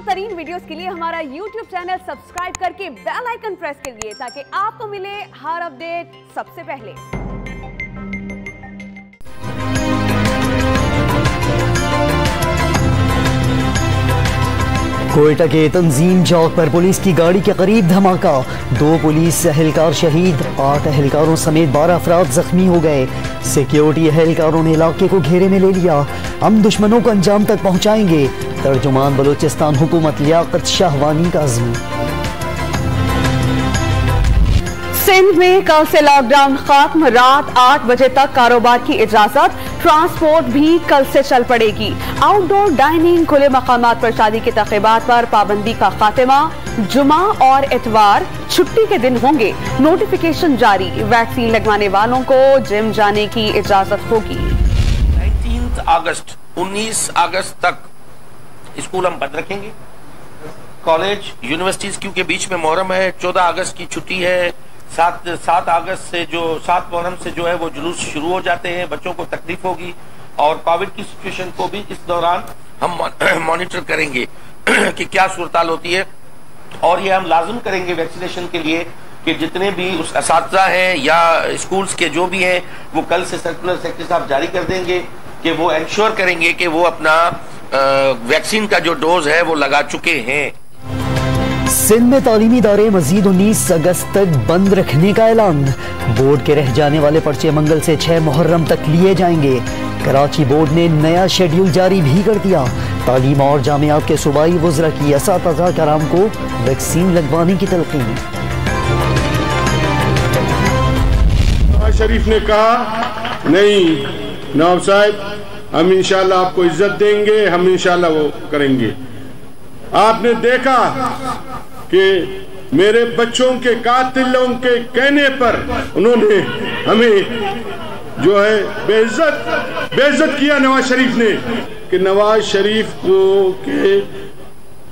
तरीन वीडियोस के लिए हमारा YouTube चैनल सब्सक्राइब करके बेल आइकन प्रेस करिए ताकि आपको मिले हर अपडेट सबसे पहले। कोयटा के तंजीम चौक पर पुलिस की गाड़ी के करीब धमाका, 2 पुलिस एहलकार शहीद, 8 एहलकारों समेत 12 अफराद जख्मी हो गए। सिक्योरिटी एहलकारों ने इलाके को घेरे में ले लिया, हम दुश्मनों को अंजाम तक पहुंचाएंगे। तर्जुमान बलूचिस्तान हुकूमत लियाकत शाहवानी का अज़्म। सिंध में कल से लॉकडाउन खत्म, रात 8 बजे तक कारोबार की इजाजत, ट्रांसपोर्ट भी कल से चल पड़ेगी। आउटडोर डाइनिंग, खुले मकामात पर शादी के तक़रीबात पर पाबंदी का खात्मा, जुमा और इतवार छुट्टी के दिन होंगे। नोटिफिकेशन जारी, वैक्सीन लगवाने वालों को जिम जाने की इजाजत होगी। 19 अगस्त 19 अगस्त तक स्कूल हम बंद रखेंगे। कॉलेज यूनिवर्सिटीज क्योंकि बीच में मुहर्रम है, 14 अगस्त की छुट्टी है। 7 अगस्त से 7 मुहर्रम से जो है वो जुलूस शुरू हो जाते हैं, बच्चों को तकलीफ होगी और कोविड की सिचुएशन को भी इस दौरान हम मॉनिटर करेंगे कि क्या सूरत होती है। और ये हम लाजिम करेंगे वैक्सीनेशन के लिए कि जितने भी उस असातिज़ा हैं या स्कूल्स के जो भी हैं वो कल से सर्कुलर सेक्रेटरी साहब जारी कर देंगे कि वो इंश्योर करेंगे कि वो अपना वैक्सीन का जो डोज है वो लगा चुके हैं। सिंध में तालीमी इदारे मजीद 19 अगस्त तक बंद रखने का ऐलान, बोर्ड के रह जाने वाले पर्चे मंगल से 6 मुहर्रम तक लिए जाएंगे। कराची बोर्ड ने नया शेड्यूल जारी भी कर दिया। तालीम और जामियात के सूबाई वज़रा की असातिज़ा कराम को वैक्सीन लगवाने की तलकीन। नवाज शरीफ ने कहा नहीं नवाब साहब, हम इंशाल्लाह आपको इज्जत देंगे, हम इंशाल्लाह वो करेंगे। आपने देखा कि मेरे बच्चों के कातिलों के कहने पर उन्होंने हमें जो है बेइज्जत किया नवाज शरीफ ने, कि नवाज शरीफ को के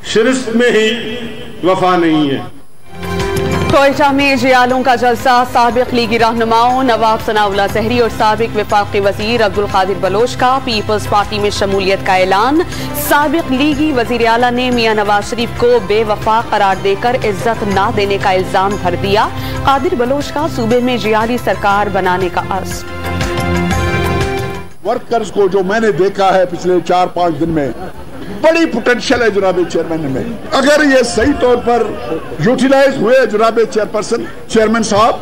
शिरस्त में ही वफा नहीं है। कोयटा में जियालों का जलसा, साबिक लीगी रहनुमाओं नवाब सनाउल्लाह जहरी और साबिक वफाकी वजीर अब्दुल कादिर बलोच का पीपल्स पार्टी में शमूलियत का ऐलान। साबिक लीगी वजीर आला ने मियां नवाज शरीफ को बेवफा करार देकर इज्जत न देने का इल्जाम भर दिया। कादिर बलोच का सूबे में जियाली सरकार बनाने का अज़्म। वर्कर्स को जो मैंने देखा है पिछले 4-5 दिन में, बड़ी पोटेंशियल है जनाब चेयरमैन में। अगर ये सही तौर पर यूटिलाइज हुए जनाब चेयरमैन साहब,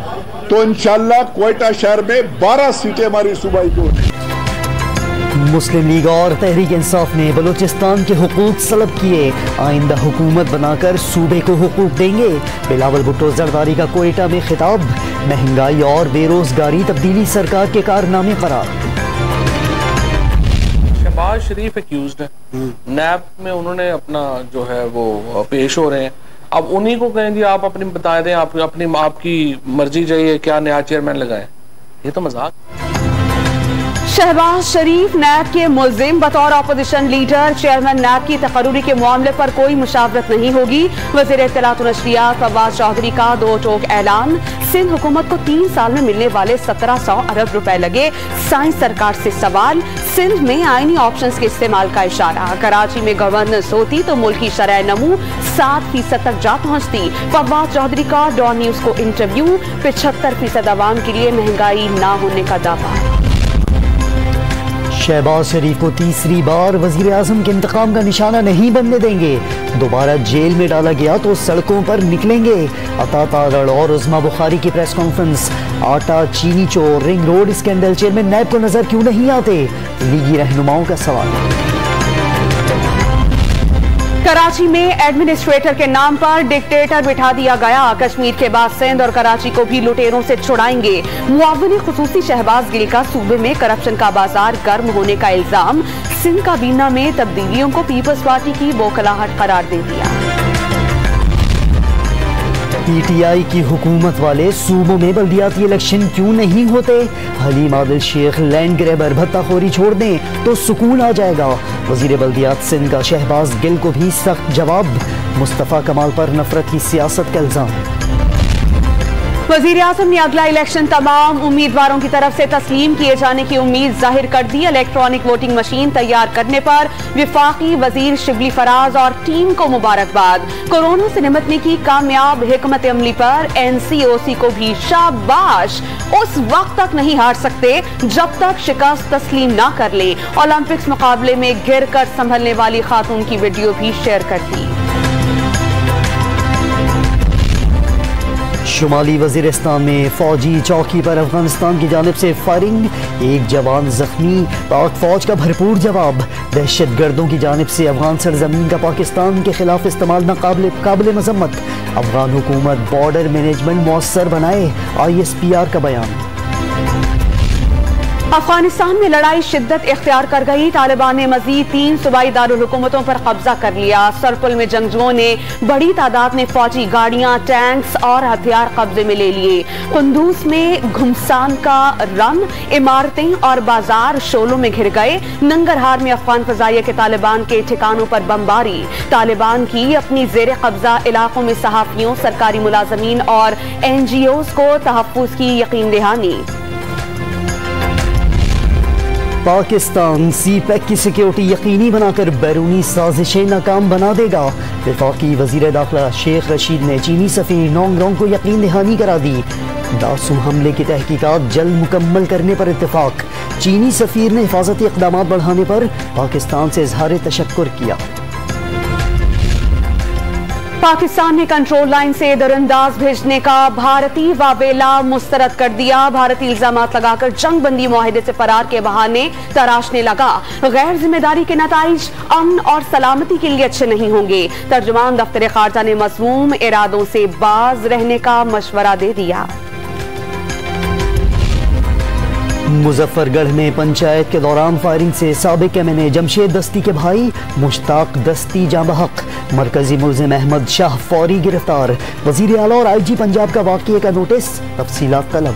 तो इंशाल्लाह कोयटा शहर में 12 सीटें हमारी सूबाई को। मुस्लिम लीग और तहरीक इंसाफ ने बलूचिस्तान के हुकूक सलब किए, आइंदा हुकूमत बनाकर सूबे को हुकूक देंगे। बिलावल भुट्टो जरदारी का कोयटा में खिताब, महंगाई और बेरोजगारी तब्दीली सरकार के कारनामे करार। शहबाज शरीफ एक्यूज्ड है, नैब में उन्होंने अपना जो है वो पेश हो रहे हैं। अब उन्हीं को कहें जी आप अपनी बता दें, आपकी मर्जी चाहिए क्या नया चेयरमैन लगाए, ये तो मजाक। शहबाज शरीफ नैब के मुल्जिम, बतौर अपोजिशन लीडर चेयरमैन नैब की तकर्रुरी के मामले पर कोई मुशावरत नहीं होगी। वज़ीर इत्तलात व नशरियात फवाद चौधरी का 2 टोक ऐलान। सिंध हुकूमत को 3 साल में मिलने वाले 1700 अरब रुपए लगे, साइंस सरकार से सवाल। सिंध में आईनी ऑप्शंस के इस्तेमाल का इशारा, कराची में गवर्नेंस होती तो मुल्क की शरह नमू 7% तक जा पहुंचती। फवाद चौधरी का डॉन न्यूज को इंटरव्यू, 75% आवाम के लिए महंगाई ना होने का दावा। शहबाज शरीफ को तीसरी बार वजीर आजम के इंतकाम का निशाना नहीं बनने देंगे, दोबारा जेल में डाला गया तो सड़कों पर निकलेंगे। अता तारड़ और उज़मा बुखारी की प्रेस कॉन्फ्रेंस, आटा चीनी चोर रिंग रोड स्कैंडल, चेयरमैन नैब को नजर क्यों नहीं आते, लीगी रहनुमाओं का सवाल। कराची में एडमिनिस्ट्रेटर के नाम पर डिक्टेटर बिठा दिया गया, कश्मीर के बाद सिंध और कराची को भी लुटेरों से छुड़ाएंगे। मुआविन खुसूसी शहबाज गिल का सूबे में करप्शन का बाजार गर्म होने का इल्जाम, सिंध काबीना में तब्दीलियों को पीपल्स पार्टी की बौखलाहट करार दे दिया। पीटीआई की हुकूमत वाले सूबों में बल्दियाती इलेक्शन क्यों नहीं होते, हलीम आदिल शेख लैंड ग्रैबर भत्ताखोरी छोड़ दें तो सुकून आ जाएगा। वजीर बल्दियात सिंध का शहबाज गिल को भी सख्त जवाब, मुस्तफ़ा कमाल पर नफरत की सियासत का इल्जाम। वजीर आजम ने अगला इलेक्शन तमाम उम्मीदवारों की तरफ से तस्लीम किए जाने की उम्मीद जाहिर कर दी। इलेक्ट्रॉनिक वोटिंग मशीन तैयार करने पर विफाकी वजीर शिबली फराज और टीम को मुबारकबाद। कोरोना से निपटने की कामयाब हिकमत अमली पर NCOC को भी शाबाश। उस वक्त तक नहीं हार सकते जब तक शिकस्त तस्लीम ना कर ले। ओलंपिक्स मुकाबले में गिर कर संभलने वाली खातून की वीडियो भी शेयर कर दी। शुमाली वजीरिस्तान में फौजी चौकी पर अफगानिस्तान की जानिब से फायरिंग, एक जवान जख्मी, पाक फौज का भरपूर जवाब। दहशत गर्दों की जानिब से अफगान सरजमीन का पाकिस्तान के खिलाफ इस्तेमाल नाकाबिल मजम्मत। अफगान हुकूमत बॉर्डर मैनेजमेंट मौसर बनाए, ISPR का बयान। अफगानिस्तान में लड़ाई शिद्दत इख्तियार कर गई। तालिबान ने मजीद 3 सूबाई दारुल हुकूमतों पर कब्जा कर लिया। सरपुल में जंगजुओं ने बड़ी तादाद में फौजी गाड़ियां, टैंक्स और हथियार कब्जे में ले लिए। कुंदूज में घुमसान का रन, इमारतें और बाजार शोलों में घिर गए। नंगरहार में अफगान फजाइया के तालिबान के ठिकानों पर बमबारी। तालिबान की अपनी जेर कब्जा इलाकों में सहाफियों, सरकारी मुलाजमीन और NGOs को तहफ्फुज की यकीन दहानी। पाकिस्तान CPEC की सिक्योरिटी यकीनी बनाकर बैरूनी साजिशें नाकाम बना देगा। वफाकी वजीर दाखिला शेख रशीद ने चीनी सफीर नोंगरोंग को यकीन दहानी करा दी। दासू हमले की तहकीकात जल्द मुकम्मल करने पर इत्तेफाक। चीनी सफीर ने हिफाजती इक़दामात बढ़ाने पर पाकिस्तान से इजहार तशक्कुर किया। पाकिस्तान ने कंट्रोल लाइन से दरअंदाज भेजने का भारतीय वावेला मुस्तरद कर दिया। भारतीय इल्जामात लगाकर जंग बंदी मुआहिदे से फरार के बहाने तराशने लगा। गैर जिम्मेदारी के नताइज अमन और सलामती के लिए अच्छे नहीं होंगे। तर्जुमान दफ्तर खारजा ने मज़मूम इरादों से बाज रहने का मशवरा दे दिया। मुजफ्फरगढ़ में पंचायत के दौरान फायरिंग से साबिक MNA जमशेद दस्ती के भाई मुश्ताक दस्ती जाँ बहक। मरकजी मुल्जिम अहमद शाह फौरी गिरफ्तार। वजीर आला और IG पंजाब का वाक़ये का नोटिस, तफसीलात तलब।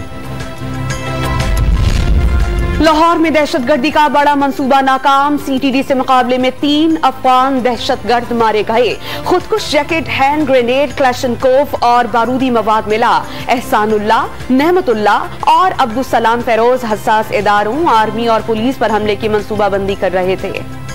लाहौर में दहशतगर्दी का बड़ा मंसूबा नाकाम। CTD से मुकाबले में 3 अफगान दहशतगर्द मारे गए। खुदकुश जैकेट, हैंड ग्रेनेड, क्लैशनकोफ और बारूदी मवाद मिला। एहसानुल्लाह, नेमतुल्लाह और अब्दुलसलाम फेरोज हसास इदारों, आर्मी और पुलिस पर हमले की मंसूबाबंदी कर रहे थे।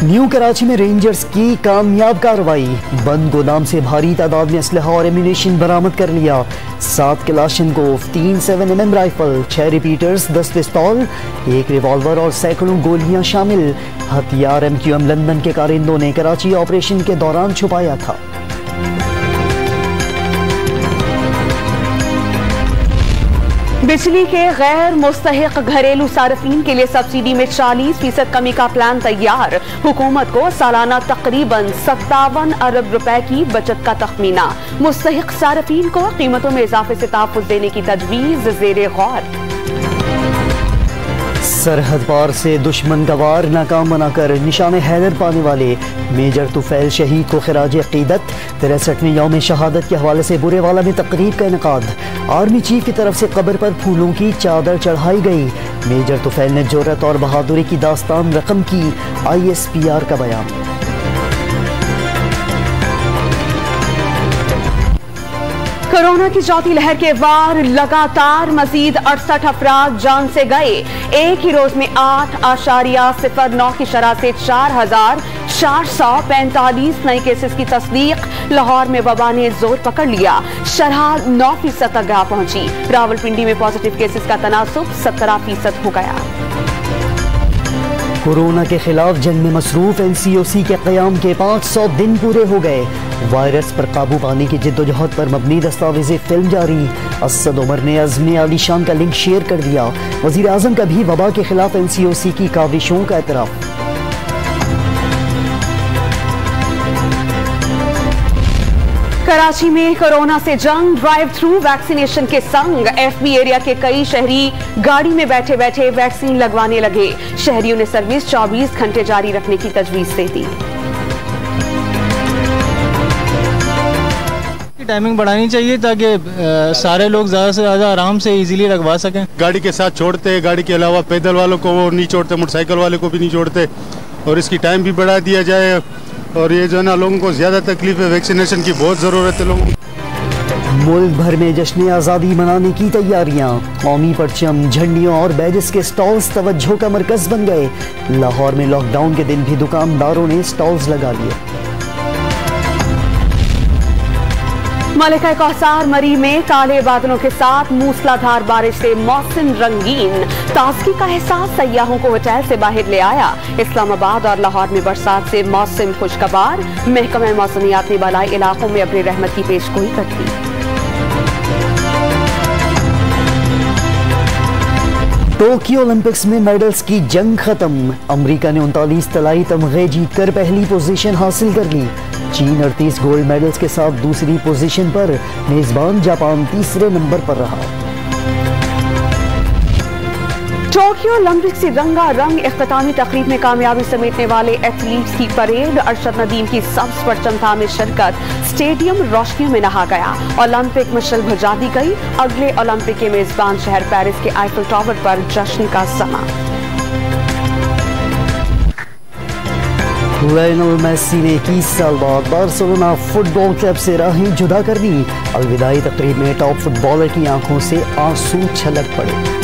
न्यू कराची में रेंजर्स की कामयाब कार्रवाई। बंद गोदाम से भारी तादाद में असलहा और एम्यूनेशन बरामद कर लिया। 7 क्लाशनकोफ, 3 7mm राइफल, 6 रिपीटर्स, 10 पिस्तौल, 1 रिवॉल्वर और सैकड़ों गोलियां शामिल। हथियार MQM लंदन के कारिंदों ने कराची ऑपरेशन के दौरान छुपाया था। बिजली के गैर मुस्तहिक घरेलू सार्फिन के लिए सब्सिडी में 40% कमी का प्लान तैयार। हुकूमत को सालाना तकरीबन 57 अरब रुपए की बचत का तखमीना। मुस्तहिक सार्फिन को कीमतों में इजाफे से तहफ़्फ़ुज़ देने की तजवीज़ ज़ेरे गौर। सरहद पार से दुश्मन का वार नाकाम बनाकर निशाने हैदर पाने वाले मेजर तुफैल शहीद को खिराज अकीदत। 63वें यौम शहादत के हवाले से बुरेवाला में तकरीब का इनेकाद। आर्मी चीफ की तरफ से कब्र पर फूलों की चादर चढ़ाई गई। मेजर तुफैल ने जुर्रत और बहादुरी की दास्तान रकम की। ISPR का बयान। कोरोना की चौथी लहर के वार लगातार मजीद 68 अफराद जान से गए। एक ही रोज में 8.09 की शरह से 4,445 नए केसेस की तस्दीक। लाहौर में वबा ने जोर पकड़ लिया, शरह 9% तक जा पहुंची। रावलपिंडी में पॉजिटिव केसेस का तनासुब 17% हो गया। कोरोना के खिलाफ जंग में मसरूफ NCOC के क़याम के 500 दिन पूरे हो गए। वायरस पर काबू पाने की जिद्दोजहद पर मबनी दस्तावेज़ी फिल्म जारी। असद उमर ने अज़्म आलीशान का लिंक शेयर कर दिया। वज़ीर आज़म का भी वबा के खिलाफ NCOC की काविशों का एतराफ़। कराची में कोरोना से जंग, ड्राइव थ्रू वैक्सीनेशन के संग FB एरिया के कई शहरी गाड़ी में बैठे बैठे वैक्सीन लगवाने लगे। शहरियों ने सर्विस 24 घंटे जारी रखने की तजवीज़ दे दी। टाइमिंग बढ़ानी चाहिए ताकि सारे लोग ज़्यादा से ज़्यादा आराम से इजीली लगवा सकें। गाड़ी के साथ छोड़ते, गाड़ी के अलावा पैदल वालों को वो नहीं छोड़ते, मोटरसाइकिल वाले को भी नहीं छोड़ते, और इसकी टाइम भी बढ़ा दिया जाए। और ये जो है ना लोगों को ज़्यादा तकलीफ है, वैक्सीनेशन की बहुत ज़रूरत है लोगों को। मुल्क भर में जश्न आज़ादी मनाने की तैयारियां, कौमी परचम, झंडियों और बैजेस के स्टॉल्स तवज्जो का मरकज बन गए। लाहौर में लॉकडाउन के दिन भी दुकानदारों ने स्टॉल्स लगा लिए। मलिका कौसार मरी में काले बादलों के साथ मूसलाधार बारिश से मौसम रंगीन, ताजगी का एहसास सयाहों को होटल से बाहर ले आया। इस्लामाबाद और लाहौर में बरसात से मौसम खुशगवार, महकमा मौसमियात ने बालाई इलाकों में अपनी रहमत की पेशगोई कर दी। टोक्यो ओलंपिक्स में मेडल्स की जंग खत्म। अमेरिका ने 39 तलाई तमगे जीतकर पहली पोजीशन हासिल कर ली। चीन 38 गोल्ड मेडल्स के साथ दूसरी पोजीशन पर, मेजबान जापान तीसरे नंबर पर रहा। टोक्यो ओलंपिक्स की रंगारंग इख्तितामी तकरीब में कामयाबी समेटने वाले एथलीट्स की परेड, अरशद नदीम की सब्ज परचम थामे शिरकत, स्टेडियम रोशनियों में नहा गया। ओलंपिक मशल भुजा दी गई। अगले ओलंपिक के मेजबान शहर पेरिस के आईफल टावर पर जश्न का समा। लियोनेल मेसी ने 21 साल बाद बार्सिलोना फुटबॉल क्लब से राहें जुदा कर दी। अलविदाई तकरीब में टॉप फुटबॉलर की आंखों से आंसू छलक पड़े।